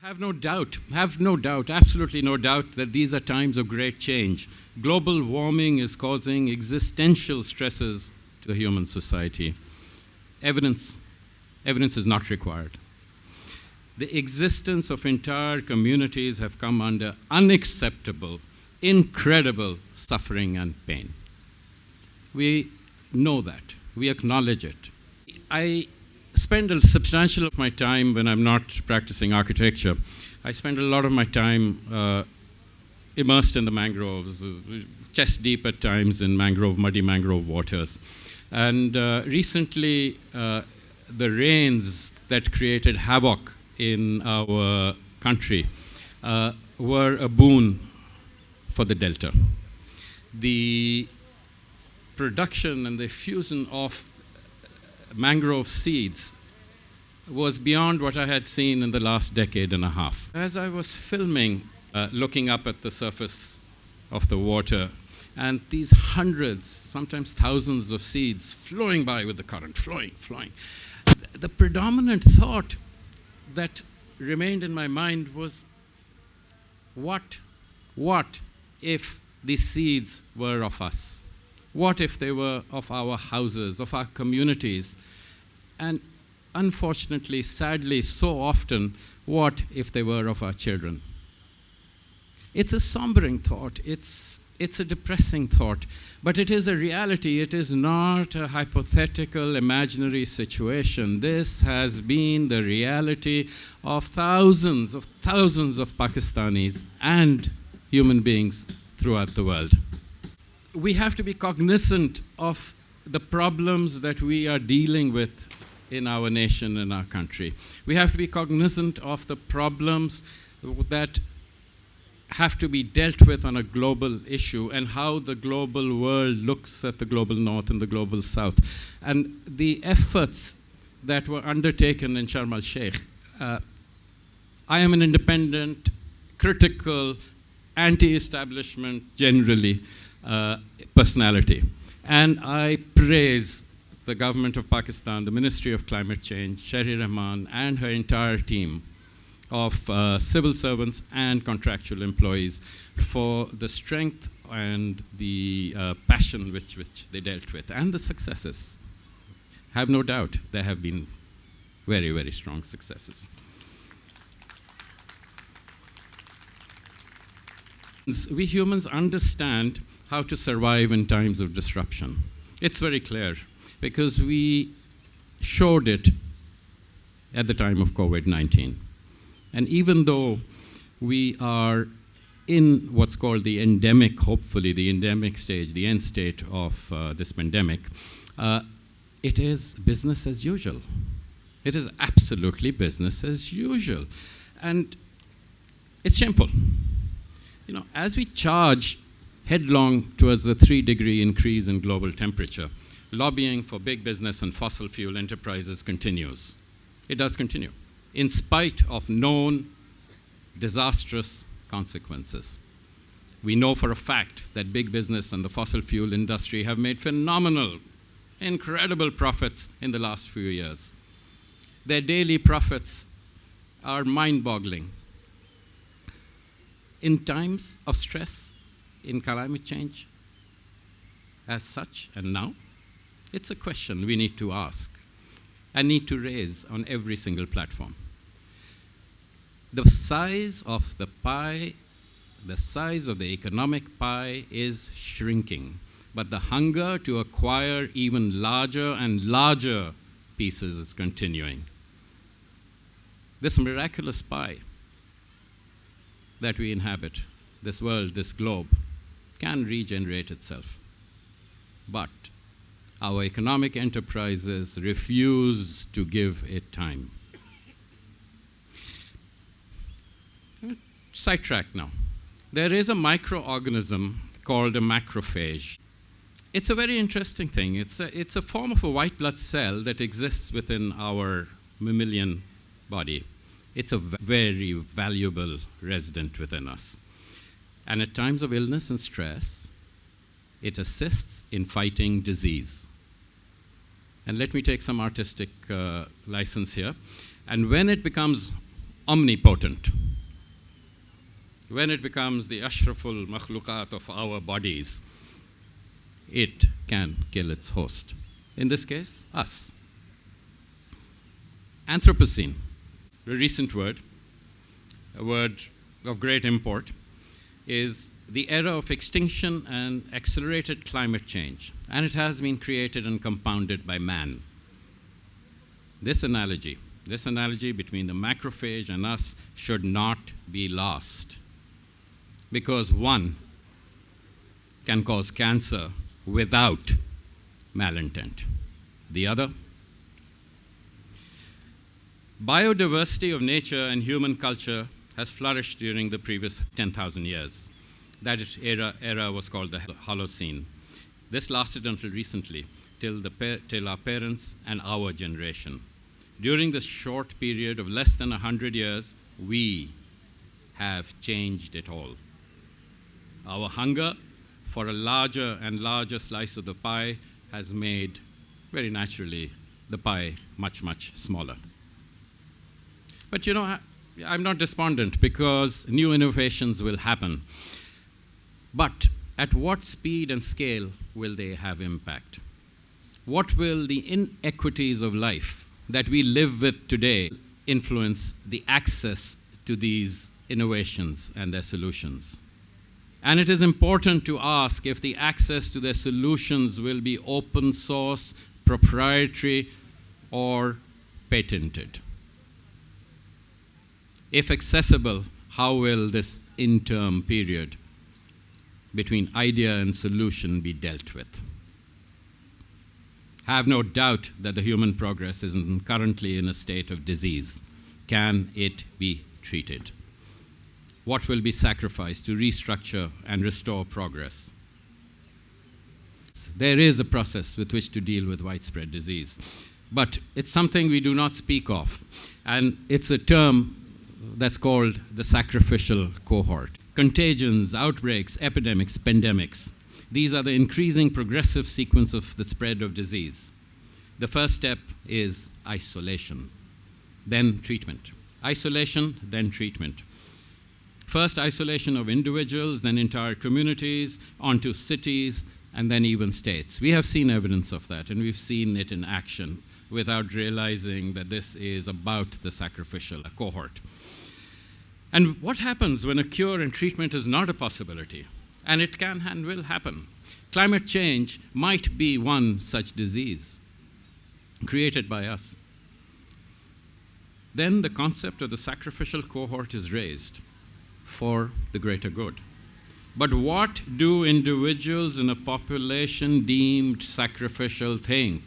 Have no doubt, absolutely no doubt that these are times of great change. Global warming is causing existential stresses to the human society. Evidence is not required. The existence of entire communities have come under unacceptable, incredible suffering and pain. We know that. We acknowledge it. I spend a substantial of my time when I'm not practicing architecture. I spend a lot of my time immersed in the mangroves, chest deep at times in muddy mangrove waters. And recently, the rains that created havoc in our country were a boon for the Delta. The production and the fusion of mangrove seeds was beyond what I had seen in the last decade and a half. As I was filming, looking up at the surface of the water, and these hundreds, sometimes thousands of seeds flowing by with the current, flowing. The predominant thought that remained in my mind was, what if these seeds were of us? What if they were of our houses, of our communities? And unfortunately, sadly, so often, what if they were of our children? It's a sombering thought. It's a depressing thought. But it is a reality. It is not a hypothetical, imaginary situation. This has been the reality of thousands of Pakistanis and human beings throughout the world. We have to be cognizant of the problems that we are dealing with in our nation and our country. We have to be cognizant of the problems that have to be dealt with on a global issue and how the global world looks at the global north and the global south. And the efforts that were undertaken in Sharm el-Sheikh, I am an independent, critical, anti-establishment, generally, personality. And I praise the government of Pakistan, the Ministry of Climate Change, Shahri Rahman, and her entire team of civil servants and contractual employees for the strength and the passion which they dealt with, and the successes. Have no doubt there have been very, very strong successes. We humans understand how to survive in times of disruption. It's very clear, because we showed it at the time of COVID-19. And even though we are in what's called the endemic, hopefully the endemic stage, the end state of this pandemic, it is business as usual. It is absolutely business as usual. And it's shameful. You know, as we charge headlong towards the 3-degree increase in global temperature, lobbying for big business and fossil fuel enterprises continues. It does continue, in spite of known disastrous consequences. We know for a fact that big business and the fossil fuel industry have made phenomenal, incredible profits in the last few years. Their daily profits are mind-boggling. In times of stress, in climate change, as such, and now, it's a question we need to ask and need to raise on every single platform. The size of the pie, the size of the economic pie is shrinking, but the hunger to acquire even larger and larger pieces is continuing. This miraculous pie that we inhabit, this world, this globe, can regenerate itself. But our economic enterprises refuse to give it time. Sidetrack now. There is a microorganism called a macrophage. It's a very interesting thing. It's a form of a white blood cell that exists within our mammalian body. It's a very valuable resident within us. And at times of illness and stress, it assists in fighting disease. And let me take some artistic license here. And when it becomes omnipotent, when it becomes the ashraful makhluqat of our bodies, it can kill its host. In this case, us. Anthropocene, a recent word, a word of great import, is the era of extinction and accelerated climate change, and it has been created and compounded by man. This analogy between the macrophage and us should not be lost, because one can cause cancer without malintent. The other, biodiversity of nature and human culture has flourished during the previous 10,000 years. That era was called the Holocene. This lasted until recently, till our parents and our generation. During this short period of less than 100 years, we have changed it all. Our hunger for a larger and larger slice of the pie has made, very naturally, the pie much, much smaller. But you know, I'm not despondent, because new innovations will happen. But at what speed and scale will they have impact? What will the inequities of life that we live with today influence the access to these innovations and their solutions? And it is important to ask if the access to their solutions will be open source, proprietary, or patented. If accessible, how will this interim period between idea and solution be dealt with? I have no doubt that the human progress is currently in a state of disease. Can it be treated? What will be sacrificed to restructure and restore progress? There is a process with which to deal with widespread disease, but it's something we do not speak of, and it's a term that's called the sacrificial cohort. Contagions, outbreaks, epidemics, pandemics. These are the increasing progressive sequence of the spread of disease. The first step is isolation, then treatment. Isolation, then treatment. First, isolation of individuals, then entire communities, onto cities, and then even states. We have seen evidence of that, and we've seen it in action without realizing that this is about the sacrificial cohort. And what happens when a cure and treatment is not a possibility? And it can and will happen. Climate change might be one such disease created by us. Then the concept of the sacrificial cohort is raised for the greater good. But what do individuals in a population deemed sacrificial think?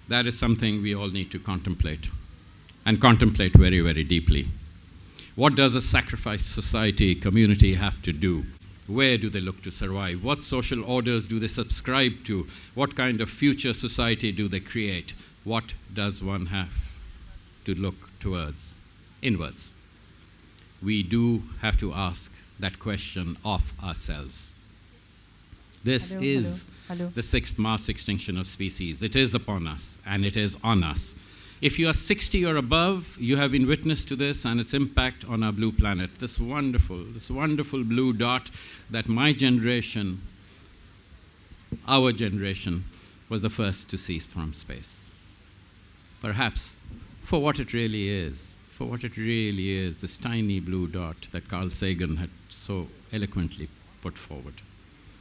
That is something we all need to contemplate, and contemplate very, very deeply. What does a sacrificed society, community have to do? Where do they look to survive? What social orders do they subscribe to? What kind of future society do they create? What does one have to look towards? Inwards. We do have to ask that question of ourselves. This is the sixth mass extinction of species. It is upon us, and it is on us. If you are 60 or above, you have been witness to this and its impact on our blue planet. This wonderful blue dot that my generation, our generation, was the first to see from space. Perhaps for what it really is, this tiny blue dot that Carl Sagan had so eloquently put forward.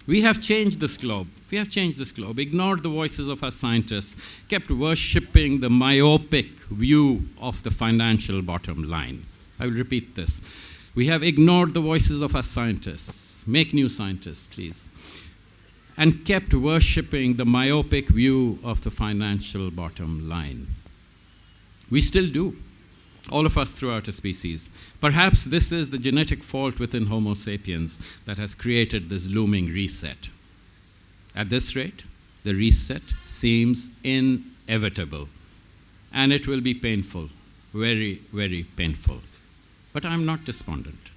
We have changed this globe. Ignored the voices of our scientists, kept worshipping the myopic view of the financial bottom line. I will repeat this. We have ignored the voices of our scientists. Make new scientists, please. And kept worshipping the myopic view of the financial bottom line. We still do. All of us throughout a species. Perhaps this is the genetic fault within Homo sapiens that has created this looming reset. At this rate, the reset seems inevitable, and it will be painful, very, very painful. But I'm not despondent.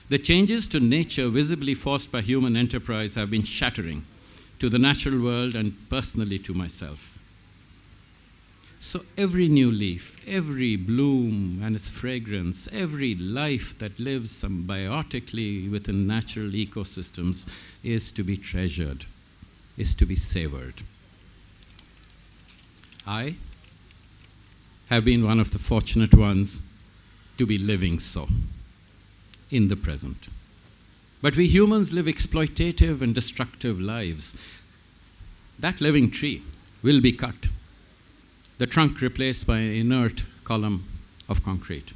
The changes to nature visibly forced by human enterprise have been shattering to the natural world and personally to myself. So every new leaf, every bloom and its fragrance, every life that lives symbiotically within natural ecosystems is to be treasured, is to be savored. I have been one of the fortunate ones to be living so in the present. But we humans live exploitative and destructive lives. That living tree will be cut, the trunk replaced by an inert column of concrete.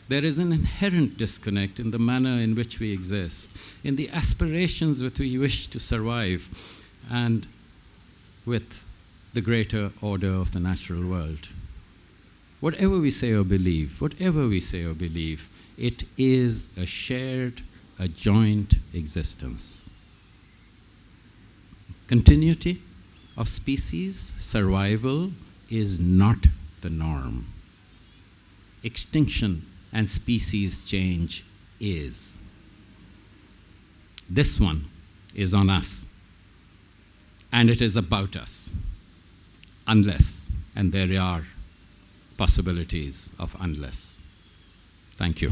There is an inherent disconnect in the manner in which we exist, in the aspirations with which we wish to survive, and with the greater order of the natural world. Whatever we say or believe, it is a shared, a joint existence. Continuity of species survival is not the norm. Extinction and species change is. This one is on us, and it is about us, unless, and there are possibilities of unless. Thank you.